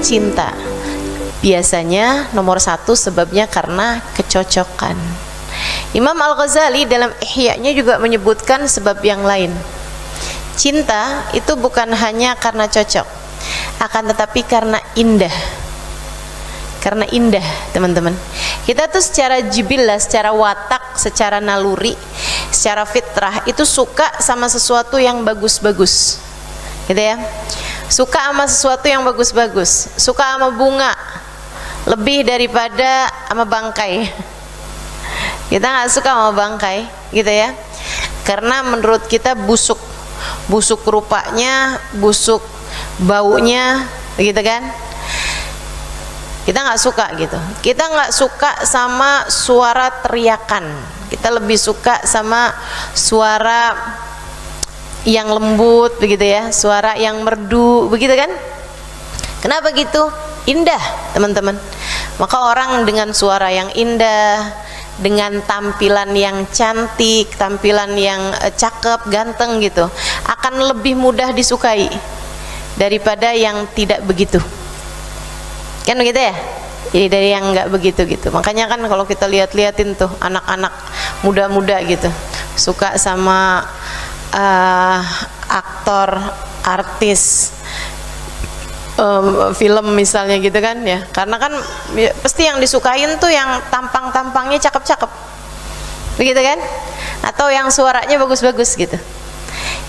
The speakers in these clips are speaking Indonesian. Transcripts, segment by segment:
cinta. Biasanya nomor satu sebabnya karena kecocokan. Imam Al-Ghazali dalam Ihya-nya juga menyebutkan sebab yang lain. Cinta itu bukan hanya karena cocok, akan tetapi karena indah. Karena indah, teman-teman. Kita tuh secara jibillah, secara watak, secara naluri, secara fitrah itu suka sama sesuatu yang bagus-bagus, gitu ya. Suka sama sesuatu yang bagus-bagus, suka sama bunga lebih daripada sama bangkai. Kita nggak suka sama bangkai, gitu ya, karena menurut kita busuk rupanya, busuk baunya, gitu kan. Kita nggak suka gitu. Kita nggak suka sama suara teriakan. Kita lebih suka sama suara yang lembut, begitu ya, suara yang merdu, begitu kan. Kenapa gitu? Indah, teman-teman. Maka orang dengan suara yang indah, dengan tampilan yang cantik, tampilan yang cakep, ganteng gitu, akan lebih mudah disukai daripada yang tidak begitu. Kan begitu ya? Jadi dari yang nggak begitu gitu. Makanya kan kalau kita lihat-liatin tuh anak-anak muda-muda gitu, suka sama aktor, artis, film misalnya gitu kan ya, karena kan ya, pasti yang disukain tuh yang tampangnya cakep-cakep, begitu kan, atau yang suaranya bagus-bagus gitu.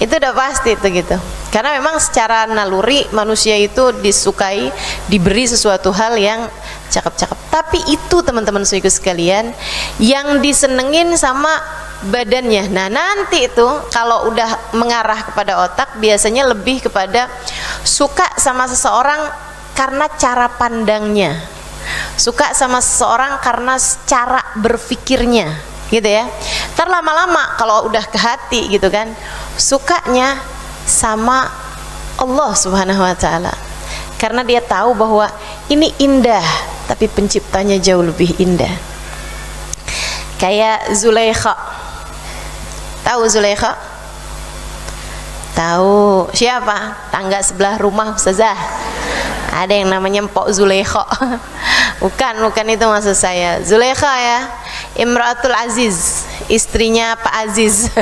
Itu udah pasti itu gitu, karena memang secara naluri manusia itu disukai, diberi sesuatu hal yang cakep-cakep. Tapi itu teman-teman saudaraku sekalian, yang disenengin sama badannya. Nah nanti itu kalau udah mengarah kepada otak, biasanya lebih kepada suka sama seseorang karena cara pandangnya, suka sama seseorang karena cara berpikirnya, gitu ya. Ntar lama-lama kalau udah ke hati gitu kan, sukanya sama Allah Subhanahu wa ta'ala, karena dia tahu bahwa ini indah, tapi penciptanya jauh lebih indah. Kayak Zulaikha. Tahu Zulaikha? Tahu. Siapa? Tangga sebelah rumah Ustazah. Ada yang namanya Mpok Zulaikha. bukan itu maksud saya. Zulaikha ya, Imratul Aziz, istrinya Pak Aziz.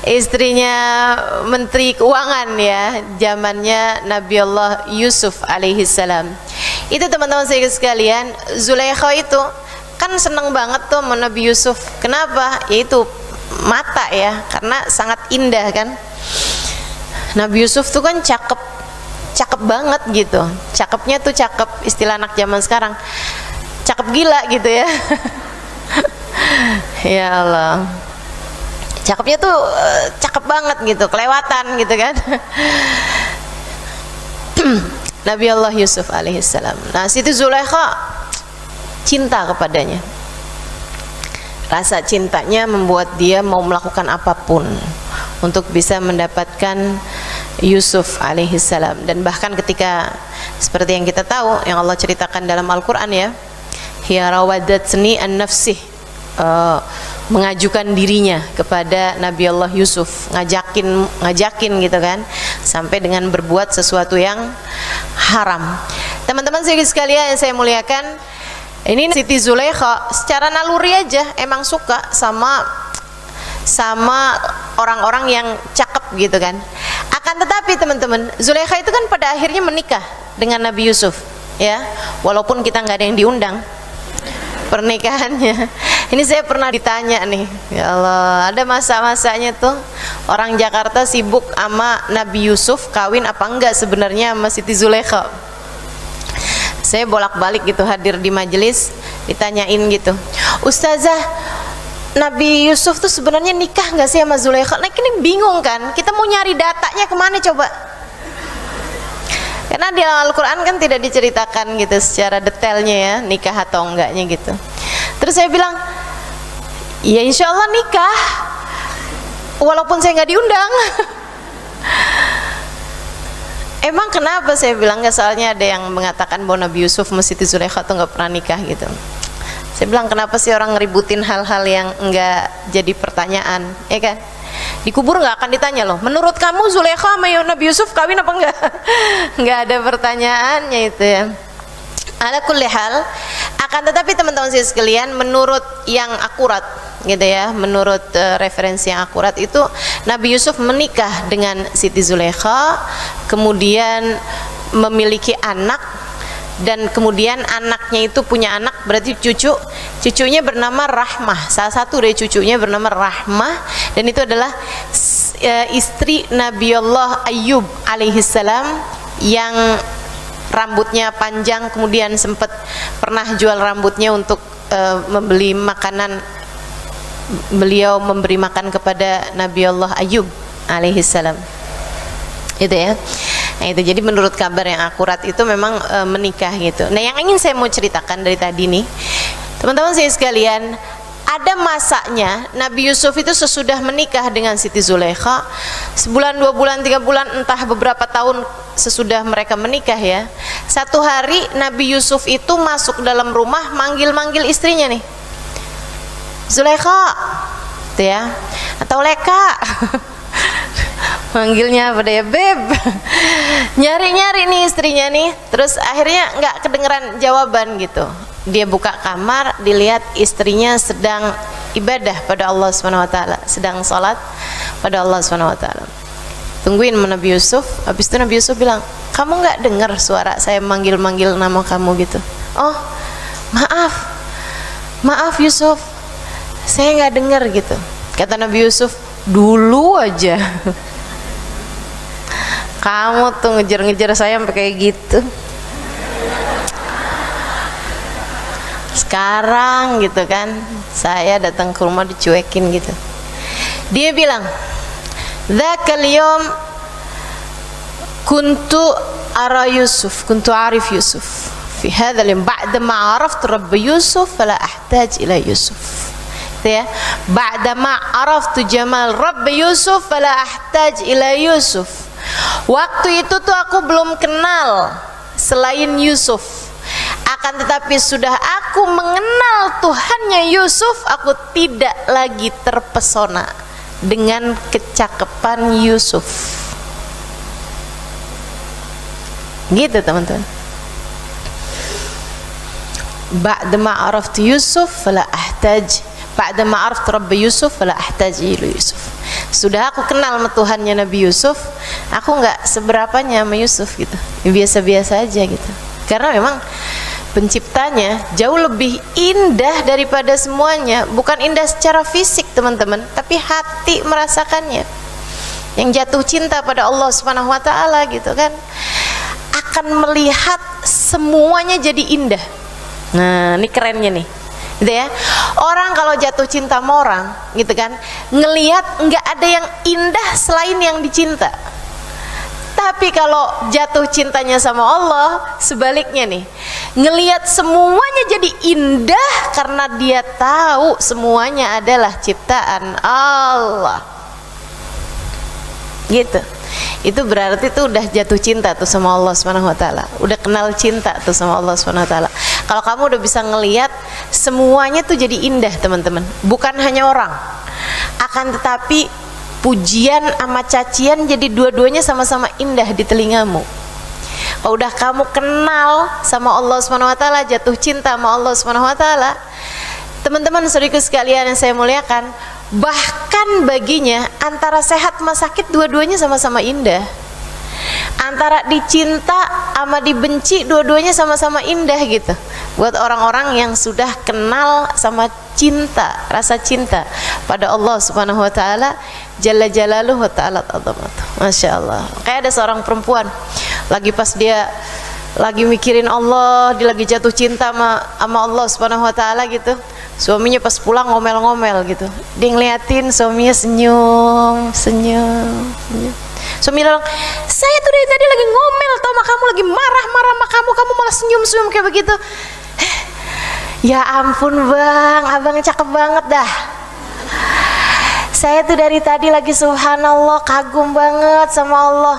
istrinya Menteri Keuangan ya, zamannya Nabi Allah Yusuf alaihi salam. Itu teman-teman sekalian, Zulaikha itu kan seneng banget tuh sama Nabi Yusuf. Kenapa? Yaitu mata ya, karena sangat indah kan. Nabi Yusuf tuh kan cakep banget gitu. Cakepnya tuh cakep, istilah anak zaman sekarang, cakep gila gitu ya. Ya Allah, cakepnya tuh cakep banget gitu, kelewatan gitu kan. Nabi Allah Yusuf alaihissalam. Nah situ Zulaikha cinta kepadanya. Rasa cintanya membuat dia mau melakukan apapun untuk bisa mendapatkan Yusuf alaihissalam. Dan bahkan ketika seperti yang kita tahu, yang Allah ceritakan dalam Al-Quran ya, hiya rawadatni an nafsih, mengajukan dirinya kepada Nabi Allah Yusuf, ngajakin gitu kan, sampai dengan berbuat sesuatu yang haram. Teman-teman sekalian yang saya muliakan, ini Siti Zulaikha secara naluri aja emang suka sama orang-orang yang cakep gitu kan. Akan tetapi teman-teman, Zulaikha itu kan pada akhirnya menikah dengan Nabi Yusuf ya, walaupun kita nggak ada yang diundang pernikahannya. Ini saya pernah ditanya nih, ya Allah, ada masa-masanya tuh orang Jakarta sibuk sama Nabi Yusuf, kawin apa enggak sebenarnya sama Siti Zulaikha. Saya bolak-balik gitu hadir di majelis, ditanyain gitu, Ustazah, Nabi Yusuf tuh sebenarnya nikah nggak sih sama Zulaikha? Nah ini bingung kan, kita mau nyari datanya kemana coba? Karena di Al-Quran kan tidak diceritakan gitu secara detailnya ya, nikah atau enggaknya gitu. Terus saya bilang, ya insya Allah nikah, walaupun saya nggak diundang. Emang kenapa? Saya bilang nggak, soalnya ada yang mengatakan bahwa Nabi Yusuf sama Siti Zulaikha tuh nggak pernah nikah gitu. Saya bilang kenapa sih orang ngeributin hal-hal yang enggak jadi pertanyaan, ya kan? Dikubur nggak akan ditanya loh, menurut kamu Zulaikha sama Nabi Yusuf kawin apa enggak? Nggak ada pertanyaannya itu ya. Ala kulli hal, akan tetapi teman-teman sekalian, menurut yang akurat gitu ya, menurut referensi yang akurat itu Nabi Yusuf menikah dengan Siti Zulaikha, kemudian memiliki anak, dan kemudian anaknya itu punya anak, berarti cucunya bernama Rahmah, salah satu dari cucunya bernama Rahmah, dan itu adalah istri Nabiullah Ayyub alaihissalam yang rambutnya panjang, kemudian sempat pernah jual rambutnya untuk membeli makanan, beliau memberi makan kepada Nabiullah Ayyub alaihissalam, itu ya. Nah itu, jadi menurut kabar yang akurat itu memang menikah gitu. Nah yang ingin saya mau ceritakan dari tadi nih, teman-teman saya sekalian, ada masanya Nabi Yusuf itu sesudah menikah dengan Siti Zulaikha, sebulan, 2 bulan, 3 bulan, entah beberapa tahun sesudah mereka menikah ya, satu hari Nabi Yusuf itu masuk dalam rumah, manggil-manggil istrinya nih, Zulaikha gitu ya, atau Leka manggilnya apa deh, Beb, nyari-nyari nih istrinya nih. Terus akhirnya nggak kedengeran jawaban gitu, dia buka kamar, dilihat istrinya sedang ibadah pada Allah SWT, sedang sholat pada Allah SWT. Tungguin Nabi Yusuf. Habis itu Nabi Yusuf bilang, kamu nggak dengar suara saya manggil-manggil nama kamu gitu? Oh maaf Yusuf, saya nggak dengar gitu. Kata Nabi Yusuf, dulu aja kamu tuh ngejar-ngejar saya sampai kayak gitu, sekarang gitu kan saya datang ke rumah dicuekin gitu. Dia bilang, dzakal yawm kuntu arif Yusuf fi hadzal yawm ba'da ma araftu rabb Yusuf fala ahtaj ila Yusuf. Ya, ba'da ma araftu jamal rabb Yusuf fala ahtaj ila Yusuf. Waktu itu tuh aku belum kenal selain Yusuf, akan tetapi sudah aku mengenal Tuhannya Yusuf, aku tidak lagi terpesona dengan kecakapan Yusuf. Gitu teman-teman. Ba'da ma araftu Yusuf fala ahtaj, ba'da ma araftu rabb Yusuf fala ahtaj ila Yusuf. Sudah aku kenal sama Tuhannya Nabi Yusuf, aku nggak seberapanya sama Yusuf gitu, biasa-biasa aja gitu. Karena memang penciptanya jauh lebih indah daripada semuanya. Bukan indah secara fisik teman-teman, tapi hati merasakannya. Yang jatuh cinta pada Allah Subhanahu Wa Taala gitu kan, akan melihat semuanya jadi indah. Nah ini kerennya nih gitu ya. Orang kalau jatuh cinta sama orang gitu kan, ngelihat nggak ada yang indah selain yang dicinta. Tapi kalau jatuh cintanya sama Allah, sebaliknya nih, ngelihat semuanya jadi indah karena dia tahu semuanya adalah ciptaan Allah. Gitu. Itu berarti tuh udah jatuh cinta tuh sama Allah Subhanahu wa taala. Udah kenal cinta tuh sama Allah Subhanahu wa taala. Kalau kamu udah bisa ngelihat semuanya tuh jadi indah, teman-teman. Bukan hanya orang. Akan tetapi pujian sama cacian jadi dua-duanya sama-sama indah di telingamu. Kalau udah kamu kenal sama Allah Subhanahu wa taala, jatuh cinta sama Allah Subhanahu wa taala, teman-teman saudaraku sekalian yang saya muliakan, bahkan baginya antara sehat sama sakit dua-duanya sama-sama indah. Antara dicinta sama dibenci dua-duanya sama-sama indah gitu. Buat orang-orang yang sudah kenal sama cinta, rasa cinta pada Allah Subhanahu wa taala jalla jalaluhu wa ta'ala azamatuh. Masya Allah. Kayak ada seorang perempuan lagi pas dia lagi mikirin Allah, dia lagi jatuh cinta sama Allah Subhanahu wa taala gitu. Suaminya pas pulang ngomel-ngomel gitu. Dia ngeliatin suaminya senyum. Suami bilang, saya tuh dari tadi lagi ngomel tau sama kamu, lagi marah-marah sama kamu malah senyum-senyum kayak begitu. Ya ampun bang, abang cakep banget dah. Saya tuh dari tadi lagi subhanallah kagum banget sama Allah,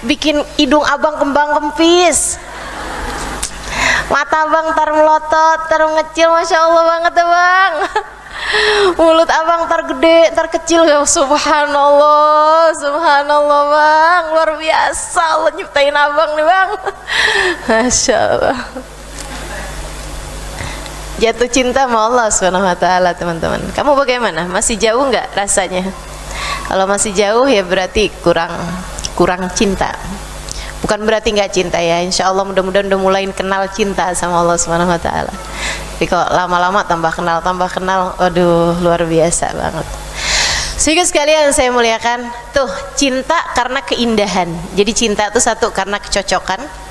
bikin hidung abang kembang kempis, mata abang tar melotot, tar ngecil, masya Allah banget ya bang. Mulut abang ntar gede, ntar kecil ya. Subhanallah, subhanallah bang, luar biasa Allah nyiptain abang nih bang. Masya Allah. Jatuh cinta sama Allah Subhanahu wa taala, teman-teman. Kamu bagaimana? Masih jauh nggak rasanya? Kalau masih jauh ya berarti kurang cinta. Bukan berarti nggak cinta ya. Insya Allah mudah-mudahan udah mulai kenal cinta sama Allah Subhanahu wa taala. Tapi kalau lama-lama tambah kenal, waduh luar biasa banget. Sehingga sekalian saya muliakan, tuh cinta karena keindahan. Jadi cinta itu satu karena kecocokan.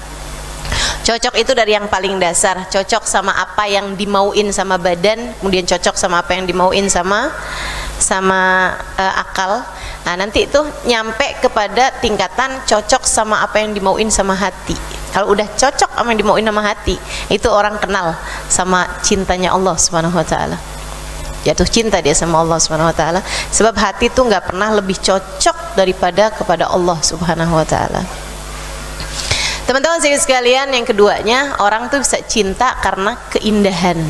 Cocok itu dari yang paling dasar, cocok sama apa yang dimauin sama badan, kemudian cocok sama apa yang dimauin sama akal. Nah nanti itu nyampe kepada tingkatan cocok sama apa yang dimauin sama hati. Kalau udah cocok sama yang dimauin sama hati, itu orang kenal sama cintanya Allah Subhanahu wa taala. Jatuh cinta dia sama Allah Subhanahu wa taala, sebab hati itu nggak pernah lebih cocok daripada kepada Allah Subhanahu wa taala. Teman-teman sekalian, yang keduanya, orang tuh bisa cinta karena keindahan.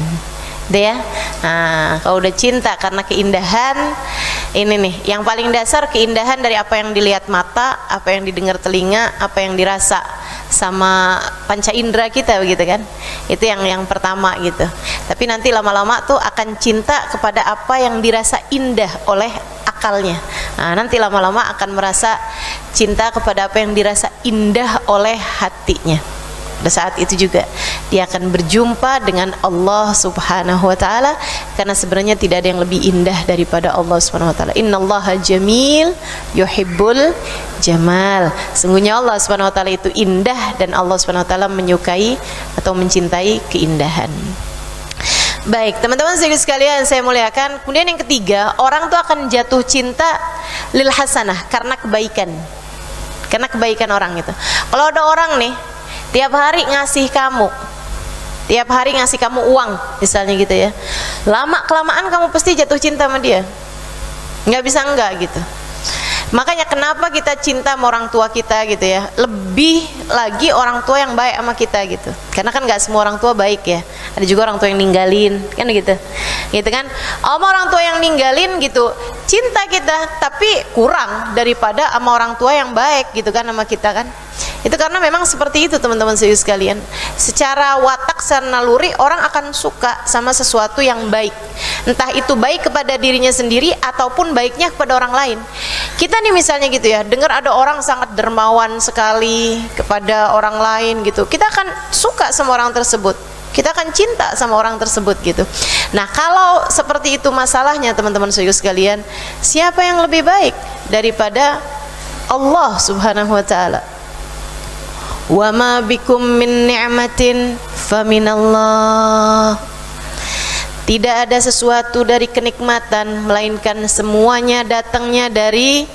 Deh ya. Nah, kalau udah cinta karena keindahan, ini nih, yang paling dasar keindahan dari apa yang dilihat mata, apa yang didengar telinga, apa yang dirasa sama panca indera kita begitu kan. Itu yang pertama gitu. Tapi nanti lama-lama tuh akan cinta kepada apa yang dirasa indah oleh akalnya. Nah, nanti lama-lama akan merasa cinta kepada apa yang dirasa indah oleh hatinya. Pada saat itu juga dia akan berjumpa dengan Allah Subhanahu wa taala, karena sebenarnya tidak ada yang lebih indah daripada Allah Subhanahu wa taala. Innallaha jamil yuhibbul jamal. Sungguhnya Allah Subhanahu wa taala itu indah, dan Allah Subhanahu wa taala menyukai atau mencintai keindahan. Baik, teman-teman sekalian saya muliakan. Kemudian yang ketiga, orang tuh akan jatuh cinta lil hasanah, karena kebaikan. Karena kebaikan orang itu. Kalau ada orang nih tiap hari ngasih kamu uang misalnya gitu ya, lama kelamaan kamu pasti jatuh cinta sama dia, nggak bisa enggak gitu. Makanya kenapa kita cinta sama orang tua kita gitu ya, lebih lagi orang tua yang baik sama kita gitu, karena kan nggak semua orang tua baik ya, ada juga orang tua yang ninggalin kan gitu kan. Sama orang tua yang ninggalin gitu, cinta kita tapi kurang daripada sama orang tua yang baik gitu kan sama kita kan. Itu karena memang seperti itu teman-teman sekalian. Secara watak, secara naluri, orang akan suka sama sesuatu yang baik, entah itu baik kepada dirinya sendiri ataupun baiknya kepada orang lain. Kita nih misalnya gitu ya, dengar ada orang sangat dermawan sekali kepada orang lain gitu, kita akan suka sama orang tersebut, kita akan cinta sama orang tersebut gitu. Nah kalau seperti itu masalahnya teman-teman sekalian, siapa yang lebih baik daripada Allah Subhanahu wa taala? Wa ma bikum min ni'matin faminallah. Tidak ada sesuatu dari kenikmatan melainkan semuanya datangnya dari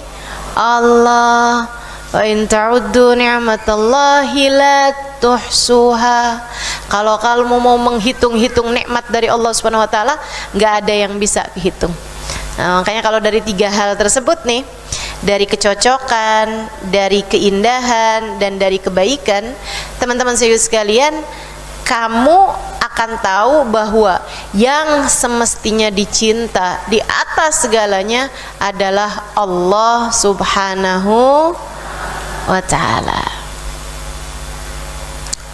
Allah. Wa in ta'uddu ni'matallahi la tuhsuha. Kalau kamu mau menghitung-hitung nikmat dari Allah Subhanahu wa taala, enggak ada yang bisa dihitung. Nah, makanya kalau dari tiga hal tersebut nih, dari kecocokan, dari keindahan, dan dari kebaikan, teman-teman sekalian, kamu akan tahu bahwa yang semestinya dicinta di atas segalanya adalah Allah Subhanahu wa ta'ala.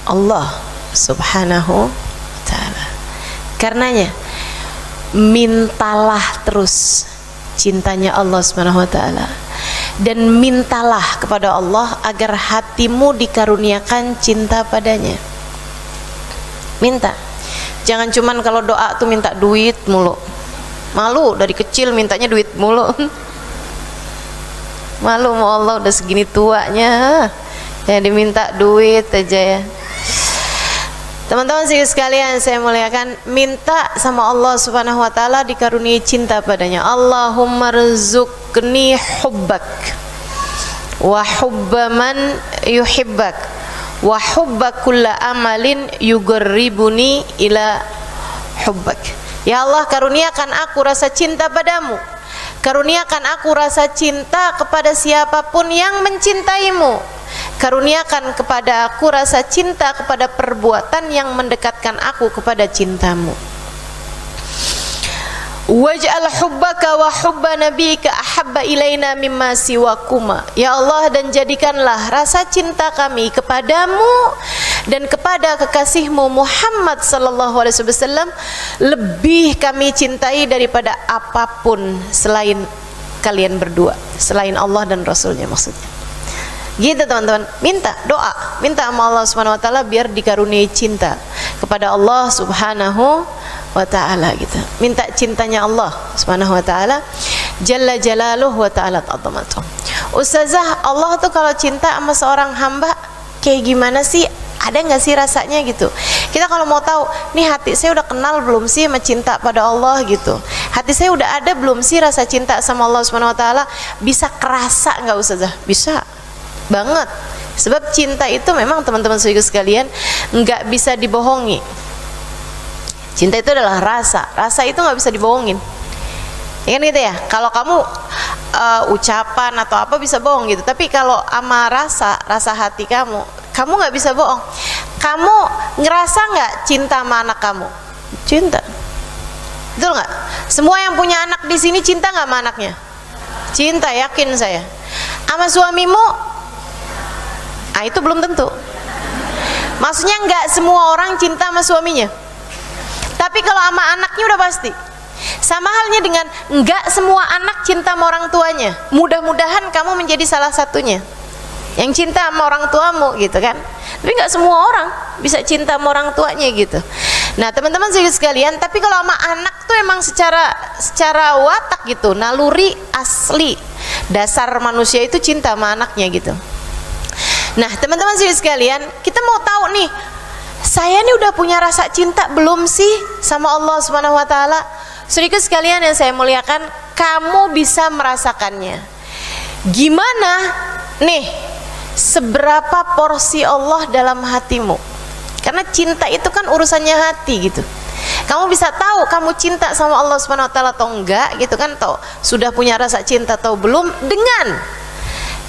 Allah Subhanahu wa ta'ala. Karenanya mintalah terus cintanya Allah Subhanahu wa ta'ala, dan mintalah kepada Allah agar hatimu dikaruniakan cinta padanya. Minta, jangan cuman kalau doa tuh minta duit mulu. Malu dari kecil mintanya duit mulu. Malu mau Allah udah segini tuanya ya diminta duit aja ya. Teman-teman sekalian saya muliakan, minta sama Allah Subhanahu wa taala dikaruniai cinta padanya. Allahumma rzuqni hubbak wa hubba man yuhibbak wa hubba kulla amalin yugarribuni ila hubbak. Ya Allah, karuniakan aku rasa cinta padamu, karuniakan aku rasa cinta kepada siapapun yang mencintaimu, karuniakan kepada aku rasa cinta kepada perbuatan yang mendekatkan aku kepada cintamu. waj'al hubbaka wa hubba nabiyyika ahabba ilaina mimma siwakuma. Ya Allah, dan jadikanlah rasa cinta kami kepadamu dan kepada kekasihmu Muhammad sallallahu alaihi wasallam lebih kami cintai daripada apapun selain kalian berdua, selain Allah dan Rasulnya maksudnya. Gitu teman-teman, minta doa, minta sama Allah Subhanahu wa taala biar dikaruniai cinta kepada Allah Subhanahu wa taala gitu. Minta cintanya Allah Subhanahu wa taala jalla jalaluhu wa ta'ala ta'dhamatu. Ustazah, Allah tuh kalau cinta sama seorang hamba kayak gimana sih? Ada nggak sih rasanya gitu? Kita kalau mau tahu, nih hati saya udah kenal belum sih sama cinta pada Allah gitu? Hati saya udah ada belum sih rasa cinta sama Allah Subhanahu wa taala? Bisa kerasa nggak Ustazah? Bisa banget. Sebab cinta itu memang teman-teman sekalian nggak bisa dibohongi. Cinta itu adalah rasa. Rasa itu nggak bisa dibohongin. Ya kan gitu ya. Kalau kamu ucapan atau apa bisa bohong gitu. Tapi kalau sama rasa hati kamu nggak bisa bohong. Kamu ngerasa nggak cinta sama anak kamu? Cinta. Betul nggak? Semua yang punya anak di sini cinta nggak sama anaknya? Cinta, yakin saya. Sama suamimu? Ah, itu belum tentu. Maksudnya nggak semua orang cinta sama suaminya. Tapi kalau sama anaknya udah pasti. Sama halnya dengan nggak semua anak cinta sama orang tuanya. Mudah-mudahan kamu menjadi salah satunya yang cinta sama orang tuamu gitu kan. Tapi nggak semua orang bisa cinta sama orang tuanya gitu. Nah teman-teman sekalian, tapi kalau sama anak tuh emang secara watak gitu, naluri asli, dasar manusia itu cinta sama anaknya gitu. Nah teman-teman sekalian, kita mau tahu nih, saya nih udah punya rasa cinta belum sih sama Allah Subhanahu wa taala? Saudaraku sekalian yang saya muliakan, kamu bisa merasakannya. Gimana nih, seberapa porsi Allah dalam hatimu? Karena cinta itu kan urusannya hati gitu. Kamu bisa tahu kamu cinta sama Allah Subhanahu wa taala atau enggak gitu kan, atau sudah punya rasa cinta atau belum, dengan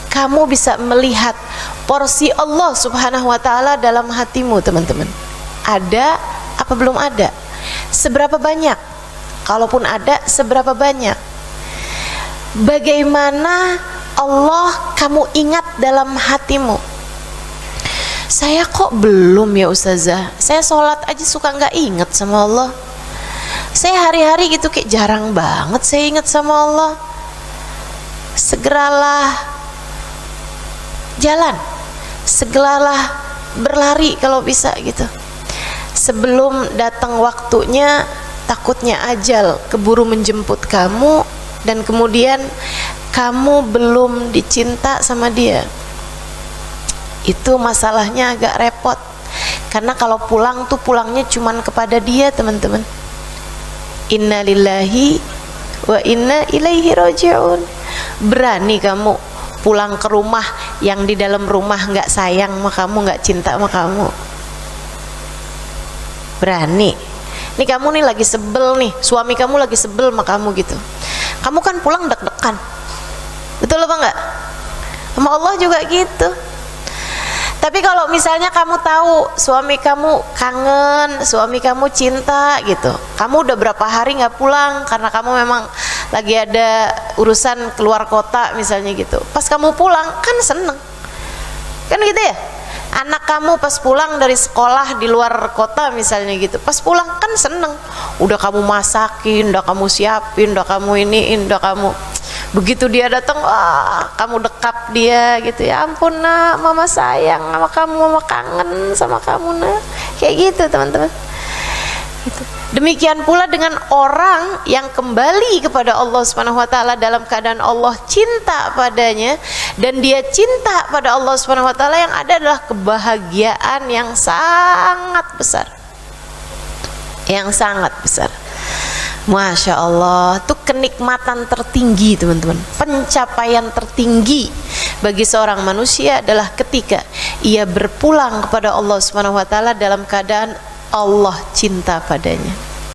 kamu bisa melihat porsi Allah Subhanahu wa taala dalam hatimu, teman-teman. Ada apa belum ada? Seberapa banyak? Kalaupun ada, seberapa banyak? Bagaimana Allah kamu ingat dalam hatimu? Saya kok belum ya Ustazah? Saya sholat aja suka nggak ingat sama Allah. Saya hari-hari gitu kayak jarang banget saya ingat sama Allah. Segeralah jalan, segeralah berlari kalau bisa gitu, sebelum datang waktunya. Takutnya ajal keburu menjemput kamu dan kemudian kamu belum dicinta sama dia. Itu masalahnya agak repot, karena kalau pulang tuh pulangnya cuman kepada dia, teman-teman. Inna lillahi wa inna ilaihi raji'un. Berani kamu pulang ke rumah yang di dalam rumah nggak sayang sama kamu, nggak cinta sama kamu? Berani? Nih kamu nih lagi sebel nih, suami kamu lagi sebel sama kamu gitu. Kamu kan pulang deg-degan. Betul apa enggak? Sama Allah juga gitu. Tapi kalau misalnya kamu tahu suami kamu kangen, suami kamu cinta gitu, kamu udah berapa hari nggak pulang karena kamu memang lagi ada urusan keluar kota misalnya gitu. Pas kamu pulang kan seneng, kan gitu ya? Anak kamu pas pulang dari sekolah di luar kota misalnya gitu, pas pulang kan seneng, udah kamu masakin, udah kamu siapin, udah kamu iniin, udah kamu, begitu dia datang, wah kamu dekap dia gitu. Ya ampun nak, mama sayang sama kamu, mama kangen sama kamu nak, kayak gitu teman-teman gitu. Demikian pula dengan orang yang kembali kepada Allah Subhanahu wa taala dalam keadaan Allah cinta padanya dan dia cinta pada Allah Subhanahu wa taala, yang ada adalah kebahagiaan yang sangat besar. Yang sangat besar. Masya Allah, itu kenikmatan tertinggi teman-teman. Pencapaian tertinggi bagi seorang manusia adalah ketika ia berpulang kepada Allah Subhanahu wa taala dalam keadaan Allah cinta padanya.